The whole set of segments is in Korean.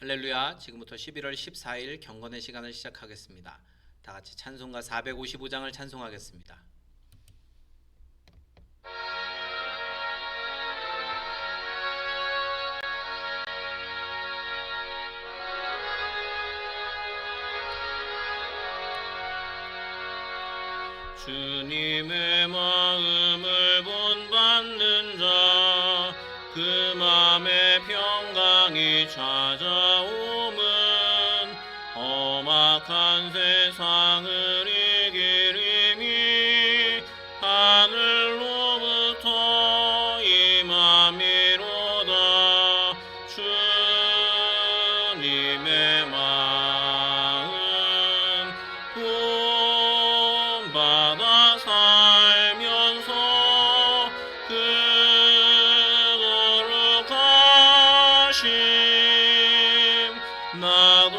할렐루야. 지금부터 11월 14일 경건의 시간을 시작하겠습니다. 다 같이 찬송가 455장을 찬송하겠습니다. 주님의 마음을 본받는 자, 그 맘에 평강이 찾아오면 험악한 세상을 이기리니 하늘로부터 임함이로다. 주님의 마음 본받아 살면서 그 거룩하심 나도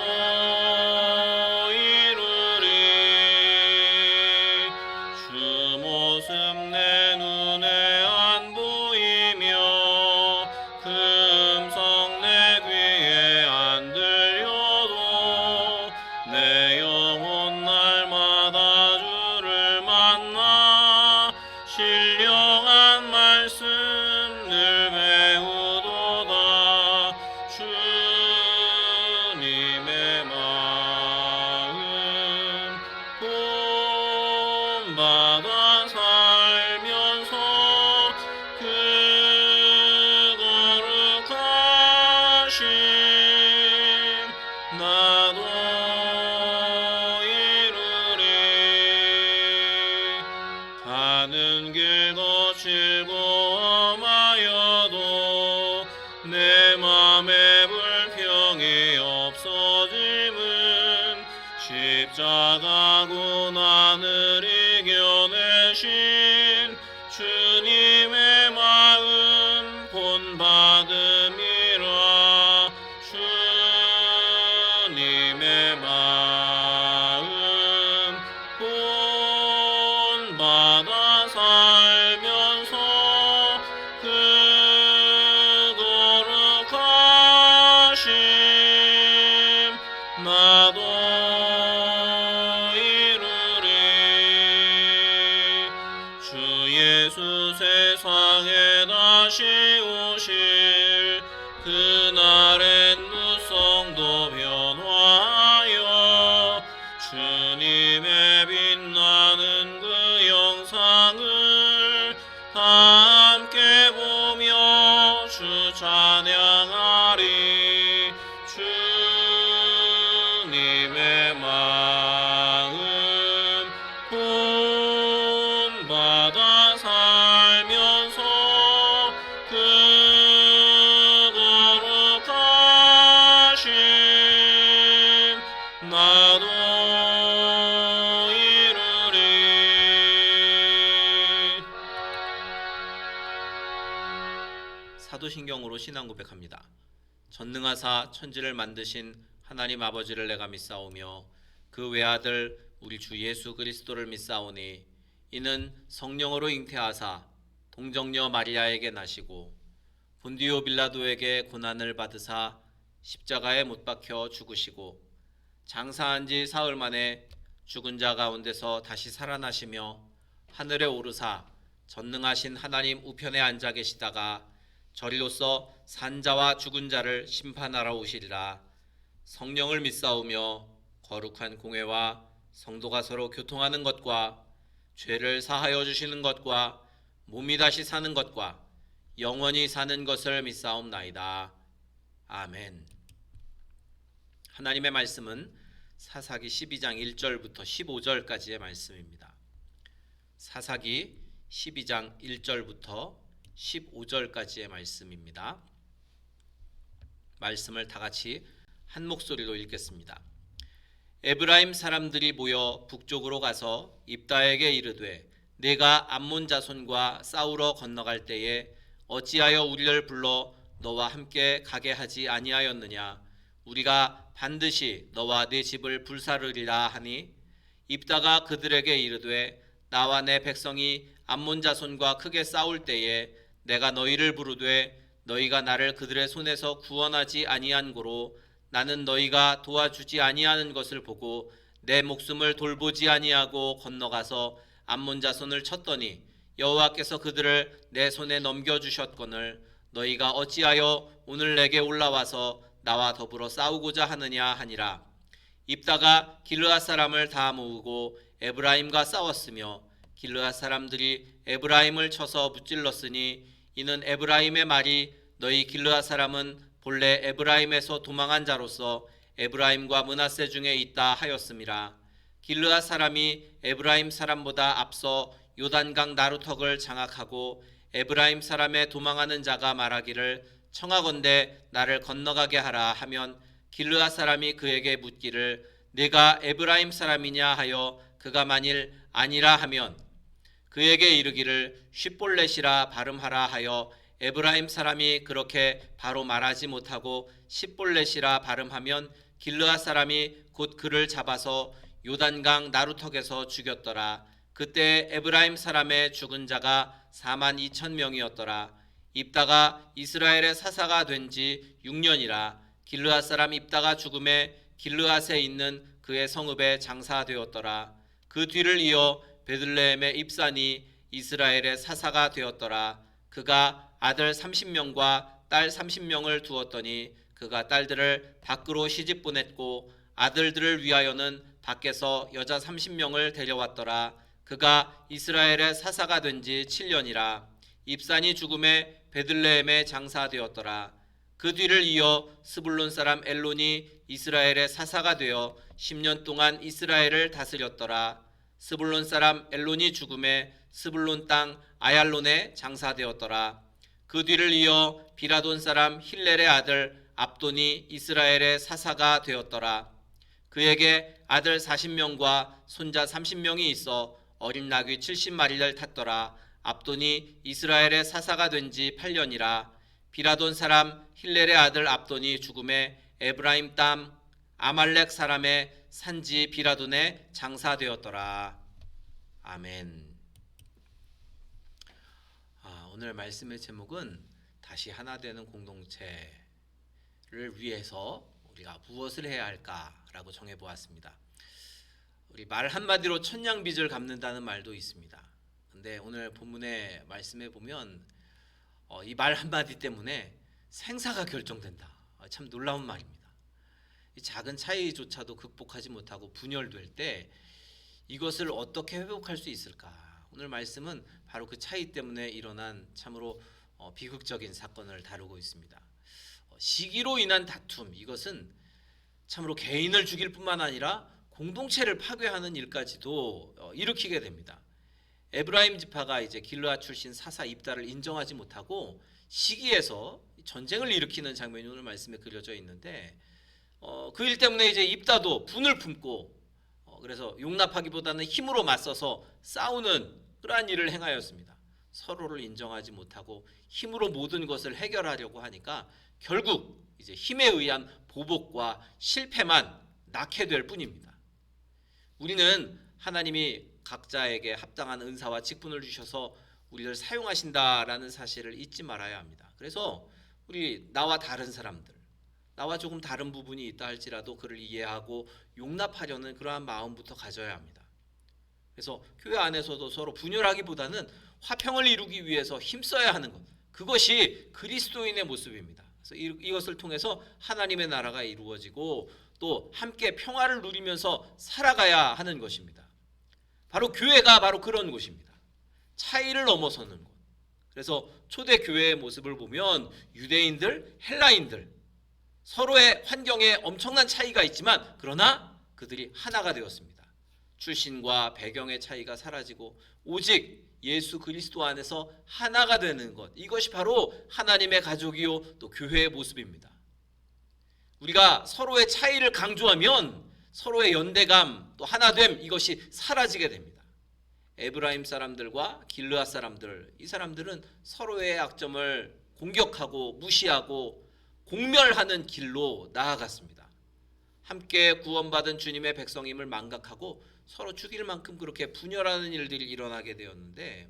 이루리. 주 모습 내 눈에 안 보이며 그 음성 내 귀에 안 들려도 내 영혼 날마다 주를 만나 신령한 말씀을 배우도다. 주님의 마음 본받아 살면서 그 거룩하심 나도 이루리. 가는 길 거칠고 험하여도 내 맘에 불평이 없어짐은 십자가 고난을 이겨내신 주님의 마음 본받음이라. 주님의 마음 본받아 살면서 그 거룩하심 나도 이루리. 주 예수 세상에 다시 오실 그날엔 누성도 변화하여 주님의 빛나는 그 영상을 다 함께 보며 주 찬양하리. 주님의 마음 본받아 살면서 그 거룩하심 나도 이루리. 사도신경으로 신앙 고백합니다. 전능하사 천지를 만드신 하나님 아버지를 내가 믿사오며 그 외아들 우리 주 예수 그리스도를 믿사오니 이는 성령으로 잉태하사 동정녀 마리아에게 나시고 본디오 빌라도에게 고난을 받으사 십자가에 못 박혀 죽으시고 장사한 지 사흘 만에 죽은 자 가운데서 다시 살아나시며 하늘에 오르사 전능하신 하나님 우편에 앉아 계시다가 저리로서 산자와 죽은 자를 심판하러 오시리라. 성령을 믿사오며 거룩한 공회와 성도가 서로 교통하는 것과 죄를 사하여 주시는 것과 몸이 다시 사는 것과 영원히 사는 것을 믿사옵나이다. 아멘. 하나님의 말씀은 사사기 12장 1절부터 15절까지의 말씀입니다. 사사기 12장 1절부터 15절까지의 말씀입니다. 말씀을 다 같이 한 목소리로 읽겠습니다. 에브라임 사람들이 모여 북쪽으로 가서 입다에게 이르되 내가 암몬 자손과 싸우러 건너갈 때에 어찌하여 우리를 불러 너와 함께 가게 하지 아니하였느냐. 우리가 반드시 너와 네 집을 불사르리라 하니 입다가 그들에게 이르되 나와 내 백성이 암몬 자손과 크게 싸울 때에 내가 너희를 부르되 너희가 나를 그들의 손에서 구원하지 아니한 고로 나는 너희가 도와주지 아니하는 것을 보고 내 목숨을 돌보지 아니하고 건너가서 암몬 자손을 쳤더니 여호와께서 그들을 내 손에 넘겨주셨거늘 너희가 어찌하여 오늘 내게 올라와서 나와 더불어 싸우고자 하느냐 하니라. 입다가 길르앗 사람을 다 모으고 에브라임과 싸웠으며 길르앗 사람들이 에브라임을 쳐서 무찔렀으니 이는 에브라임의 말이 너희 길르앗 사람은 본래 에브라임에서 도망한 자로서 에브라임과 므낫세 중에 있다 하였음이라. 길르앗 사람이 에브라임 사람보다 앞서 요단강 나루턱을 장악하고 에브라임 사람의 도망하는 자가 말하기를 청하건대 나를 건너가게 하라 하면 길르앗 사람이 그에게 묻기를 네가 에브라임 사람이냐 하여 그가 만일 아니라 하면 그에게 이르기를 쉿볼렛이라 발음하라 하여 에브라임 사람이 그렇게 바로 말하지 못하고 쉿볼렛이라 발음하면 길르앗 사람이 곧 그를 잡아서 요단강 나루턱에서 죽였더라. 그때 에브라임 사람의 죽은 자가 42,000명이었더라. 입다가 이스라엘의 사사가 된 지 6년이라. 길르앗 사람 입다가 죽음에 길르앗에 있는 그의 성읍에 장사되었더라. 그 뒤를 이어 베들레헴의 입산이 이스라엘의 사사가 되었더라. 그가 아들 30명과 딸 30명을 두었더니 그가 딸들을 밖으로 시집 보냈고 아들들을 위하여는 밖에서 여자 30명을 데려왔더라. 그가 이스라엘의 사사가 된 지 7년이라. 입산이 죽음에 베들레헴에 장사되었더라. 그 뒤를 이어 스불론 사람 엘론이 이스라엘의 사사가 되어 10년 동안 이스라엘을 다스렸더라. 스불론 사람 엘론이 죽음에 스불론 땅 아얄론에 장사되었더라. 그 뒤를 이어 비라돈 사람 힐렐의 아들 압돈이 이스라엘의 사사가 되었더라. 그에게 아들 40명과 손자 30명이 있어 어린 나귀 70마리를 탔더라. 압돈이 이스라엘의 사사가 된 지 8년이라. 비라돈 사람 힐렐의 아들 압돈이 죽음에 에브라임 땅 아말렉 사람의 산지 비라돈에 장사되었더라. 아멘. 오늘 말씀의 제목은 다시 하나 되는 공동체를 위해서 우리가 무엇을 해야 할까라고 정해보았습니다. 우리 말 한마디로 천냥빚을 갚는다는 말도 있습니다. 근데 오늘 본문의 말씀에 보면 이 말 한마디 때문에 생사가 결정된다. 참 놀라운 말입니다. 이 작은 차이조차도 극복하지 못하고 분열될 때 이것을 어떻게 회복할 수 있을까? 오늘 말씀은 바로 그 차이 때문에 일어난 참으로 비극적인 사건을 다루고 있습니다. 시기로 인한 다툼, 이것은 참으로 개인을 죽일 뿐만 아니라 공동체를 파괴하는 일까지도 일으키게 됩니다. 에브라임 지파가 이제 길르앗 출신 사사 입다를 인정하지 못하고 시기에서 전쟁을 일으키는 장면이 오늘 말씀에 그려져 있는데 그 일 때문에 이제 입다도 분을 품고 그래서 용납하기보다는 힘으로 맞서서 싸우는 그러한 일을 행하였습니다. 서로를 인정하지 못하고 힘으로 모든 것을 해결하려고 하니까 결국 이제 힘에 의한 보복과 실패만 낳게 될 뿐입니다. 우리는 하나님이 각자에게 합당한 은사와 직분을 주셔서 우리를 사용하신다라는 사실을 잊지 말아야 합니다. 그래서 우리 나와 다른 사람들, 나와 조금 다른 부분이 있다 할지라도 그를 이해하고 용납하려는 그러한 마음부터 가져야 합니다. 그래서 교회 안에서도 서로 분열하기보다는 화평을 이루기 위해서 힘써야 하는 것, 그것이 그리스도인의 모습입니다. 그래서 이것을 통해서 하나님의 나라가 이루어지고 또 함께 평화를 누리면서 살아가야 하는 것입니다. 바로 교회가 바로 그런 곳입니다. 차이를 넘어서는 곳. 그래서 초대 교회의 모습을 보면 유대인들, 헬라인들 서로의 환경에 엄청난 차이가 있지만 그러나 그들이 하나가 되었습니다. 출신과 배경의 차이가 사라지고 오직 예수 그리스도 안에서 하나가 되는 것, 이것이 바로 하나님의 가족이요 또 교회의 모습입니다. 우리가 서로의 차이를 강조하면 서로의 연대감 또 하나됨, 이것이 사라지게 됩니다. 에브라임 사람들과 길르앗 사람들, 이 사람들은 서로의 약점을 공격하고 무시하고 공멸하는 길로 나아갔습니다. 함께 구원받은 주님의 백성임을 망각하고 서로 죽일 만큼 그렇게 분열하는 일들이 일어나게 되었는데,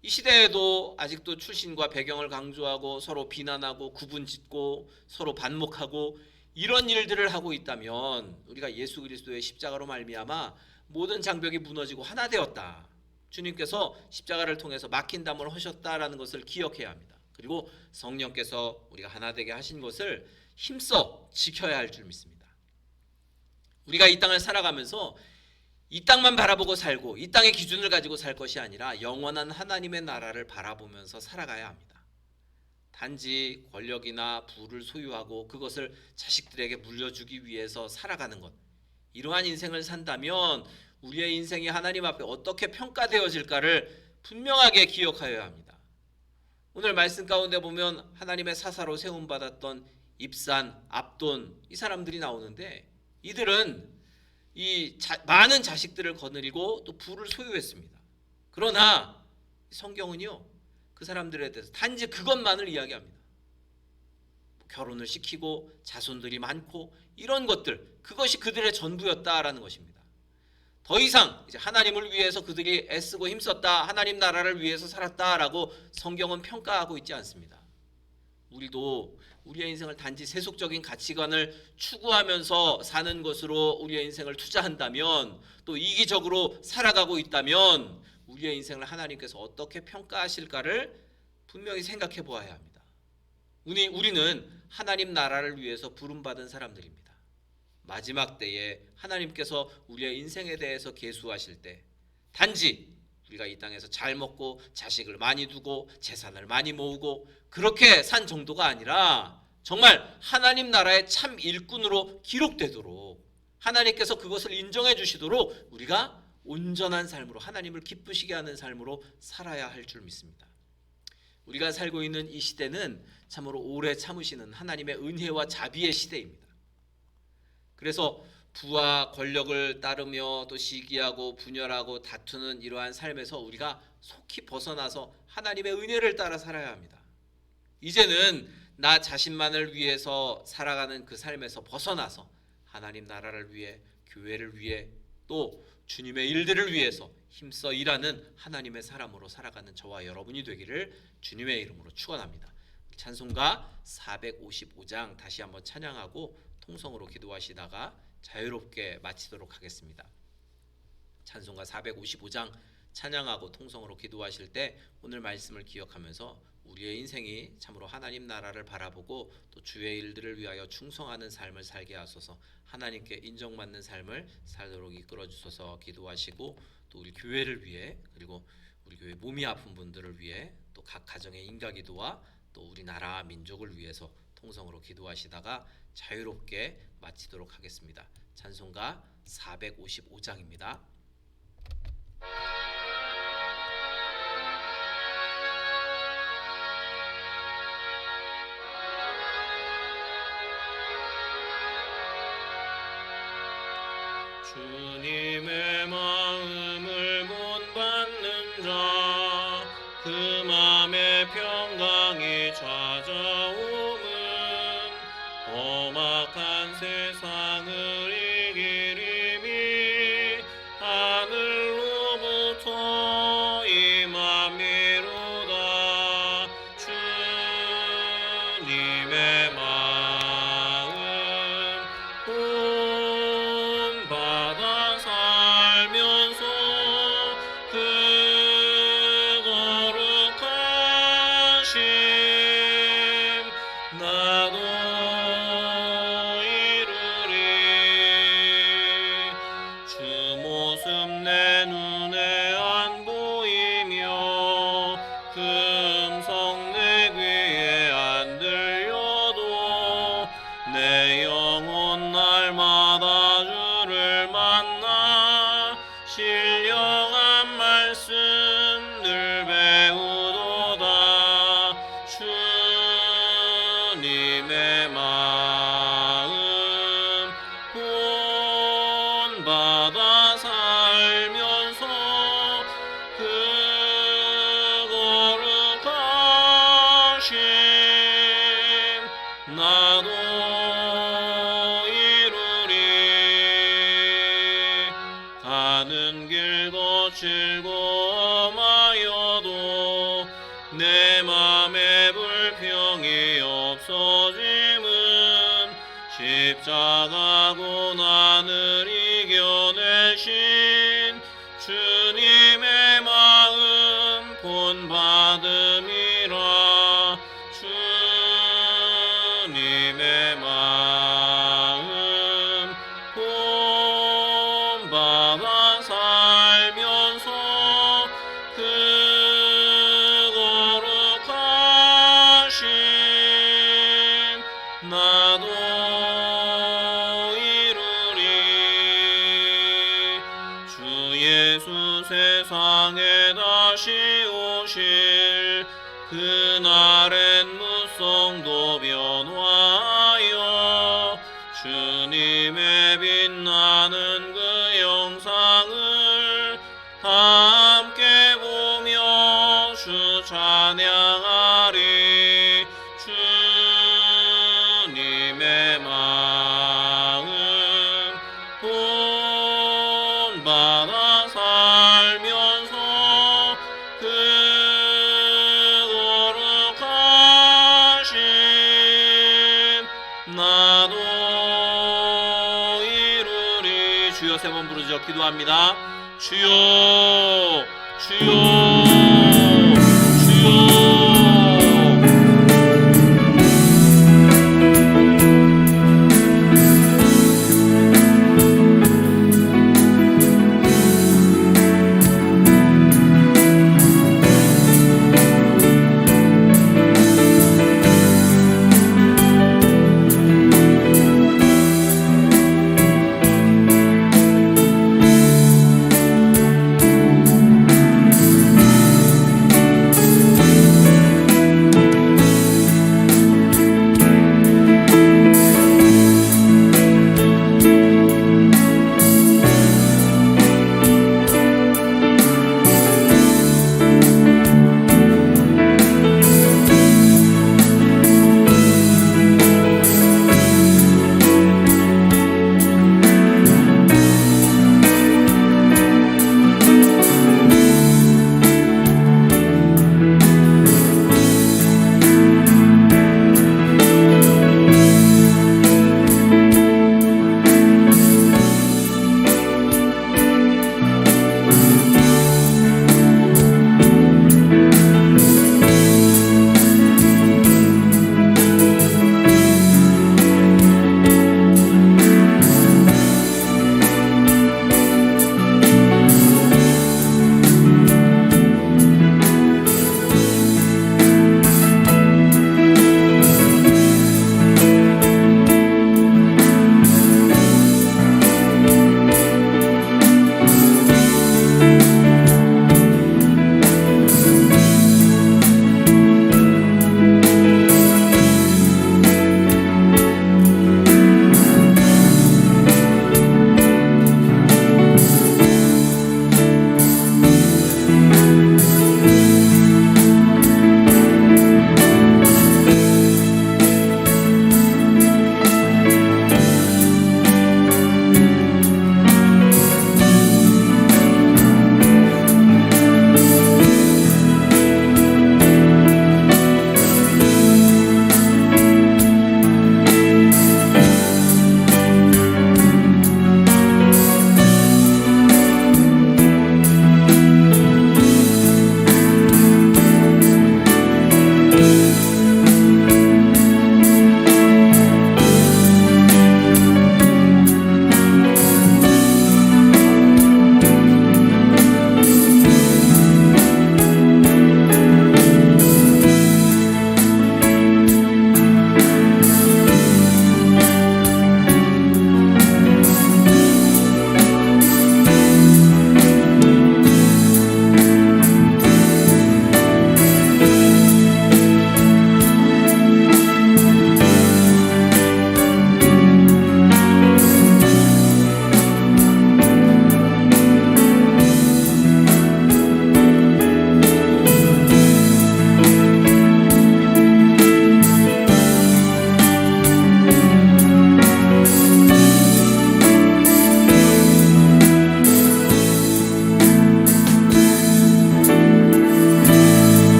이 시대에도 아직도 출신과 배경을 강조하고 서로 비난하고 구분짓고 서로 반목하고 이런 일들을 하고 있다면 우리가 예수 그리스도의 십자가로 말미암아 모든 장벽이 무너지고 하나 되었다. 주님께서 십자가를 통해서 막힌 담을 하셨다라는 것을 기억해야 합니다. 그리고 성령께서 우리가 하나 되게 하신 것을 힘써 지켜야 할 줄 믿습니다. 우리가 이 땅을 살아가면서 이 땅만 바라보고 살고 이 땅의 기준을 가지고 살 것이 아니라 영원한 하나님의 나라를 바라보면서 살아가야 합니다. 단지 권력이나 부를 소유하고 그것을 자식들에게 물려주기 위해서 살아가는 것, 이러한 인생을 산다면 우리의 인생이 하나님 앞에 어떻게 평가되어질까를 분명하게 기억하여야 합니다. 오늘 말씀 가운데 보면 하나님의 사사로 세움받았던 입산, 압돈, 이 사람들이 나오는데 이들은 많은 자식들을 거느리고 또 부를 소유했습니다. 그러나 성경은요, 그 사람들에 대해서 단지 그것만을 이야기합니다. 결혼을 시키고 자손들이 많고 이런 것들, 그것이 그들의 전부였다라는 것입니다. 더 이상 이제 하나님을 위해서 그들이 애쓰고 힘썼다, 하나님 나라를 위해서 살았다라고 성경은 평가하고 있지 않습니다. 우리도 우리의 인생을 단지 세속적인 가치관을 추구하면서 사는 것으로 우리의 인생을 투자한다면, 또 이기적으로 살아가고 있다면 우리의 인생을 하나님께서 어떻게 평가하실까를 분명히 생각해 보아야 합니다. 우리는 하나님 나라를 위해서 부름받은 사람들입니다. 마지막 때에 하나님께서 우리의 인생에 대해서 계수하실 때 단지 우리가 이 땅에서 잘 먹고 자식을 많이 두고 재산을 많이 모으고 그렇게 산 정도가 아니라 정말 하나님 나라의 참 일꾼으로 기록되도록, 하나님께서 그것을 인정해 주시도록 우리가 온전한 삶으로 하나님을 기쁘시게 하는 삶으로 살아야 할 줄 믿습니다. 우리가 살고 있는 이 시대는 참으로 오래 참으시는 하나님의 은혜와 자비의 시대입니다. 그래서 부와 권력을 따르며 또 시기하고 분열하고 다투는 이러한 삶에서 우리가 속히 벗어나서 하나님의 은혜를 따라 살아야 합니다. 이제는 나 자신만을 위해서 살아가는 그 삶에서 벗어나서 하나님 나라를 위해, 교회를 위해, 또 주님의 일들을 위해서 힘써 일하는 하나님의 사람으로 살아가는 저와 여러분이 되기를 주님의 이름으로 축원합니다. 찬송가 455장 다시 한번 찬양하고 통성으로 기도하시다가 자유롭게 마치도록 하겠습니다. 찬송가 455장 찬양하고 통성으로 기도하실 때 오늘 말씀을 기억하면서 우리의 인생이 참으로 하나님 나라를 바라보고 또 주의 일들을 위하여 충성하는 삶을 살게 하소서, 하나님께 인정받는 삶을 살도록 이끌어 주소서 기도하시고, 또 우리 교회를 위해, 그리고 우리 교회 몸이 아픈 분들을 위해, 또 각 가정의 인가기도와 또 우리나라 민족을 위해서 통성으로 기도하시다가 자유롭게 마치도록 하겠습니다. 찬송가 455장입니다. 주님의 마음을 못 받는 자, 그 맘에 평강이 찾아오면 험악한 세상을 이기리니 하늘로부터 임함이로다. 주님의 마음 본받아 살면서 그 거룩하심 나도 이루리. 십자가 고난을 이겨내신 주님의 마음 본받음이라. 주님의 마음 본받아 살면서 그 거룩하신 나도 이루리. 주 예수 세상에 다시 오실 그날엔 무성도 변화하여 주님의 빛나는 그 영상을 함께 보며 주 찬양하리. 주님의 마음 본받아 살면서 그 거룩하신 나도 이루리. 주여 세 번 부르짖어 기도합니다. 주여 주여